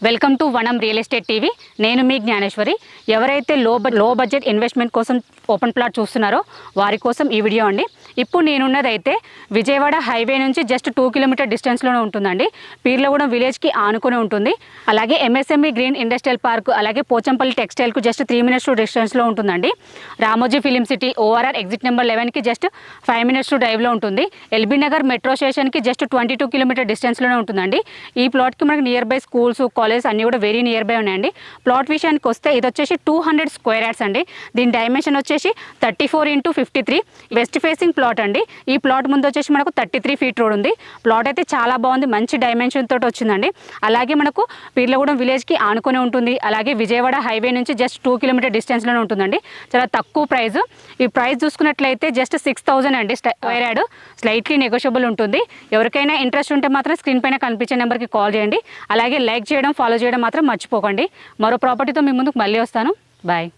Welcome to వనం real estate TV. నేను మీ జ్ఞానేశ్వరి. ఎవరైతే లో బడ్జెట్ ఇన్వెస్ట్మెంట్ కోసం ఓపెన్ ప్లాట్ చూస్తున్నారో వారి కోసం ఈ వీడియో అండి. ఇప్పుడు నేనున్నదైతే విజయవాడ హైవే నుంచి జస్ట్ 2 కిలోమీటర్ డిస్టెన్స్లోనే ఉంటుందండి. పీర్లగూడెం విలేజ్కి ఆనుకుని ఉంటుంది. అలాగే ఎంఎస్ఎంఈ గ్రీన్ ఇండస్ట్రియల్ పార్క్, అలాగే పోచంపల్లి టెక్స్టైల్కు జస్ట్ 3 మినిట్స్ డిస్టెన్స్లో ఉంటుందండి. Ramoji film city ORR exit number 11కి జస్ట్ 5 మినిట్స్ డ్రైవ్లో ఉంటుంది. ఎల్బీ నగర్ మెట్రో స్టేషన్కి జస్ట్ 22 కిలోమీటర్ డిస్టెన్స్లోనే ఉంటుందండి. ఈ ప్లాట్కి మనకి నియర్ బై స్కూల్స్, కాలేజ్ అన్నీ కూడా వెరీ నియర్ బై ఉన్నాయండి. ప్లాట్ విషయానికి వస్తే ఇది వచ్చేసి 200 స్క్వేర్ యార్డ్స్ అండి. దీని డైమెన్షన్ వచ్చేసి 34x53 వెస్ట్ ఫేసింగ్ ప్లాట్ అండి. ఈ ప్లాట్ ముందు వచ్చేసి మనకు 33 ఫీట్ రోడ్ ఉంది. ప్లాట్ అయితే చాలా బాగుంది, మంచి డైమెన్షన్ తోటి వచ్చిందండి. అలాగే మనకు పీర్లగూడెం విలేజ్కి ఆనుకొని ఉంటుంది. అలాగే విజయవాడ హైవే నుంచి జస్ట్ 2 కిలోమీటర్ డిస్టెన్స్లోనే ఉంటుందండి. చాలా తక్కువ ప్రైస్. ఈ ప్రైస్ చూసుకున్నట్లయితే జస్ట్ 6,000 అండి. స్క్వేర్ యార్డ్ స్లైట్లీ నెగోషియబుల్ ఉంటుంది. ఎవరికైనా ఇంట్రెస్ట్ ఉంటే మాత్రం స్క్రీన్ పైన కనిపించే నెంబర్కి కాల్ చేయండి. అలాగే లైక్ చేయడం, ఫాలో చేయడం మాత్రం మర్చిపోకండి. మరో ప్రాపర్టీతో మీ ముందుకు మళ్ళీ వస్తాను. బాయ్.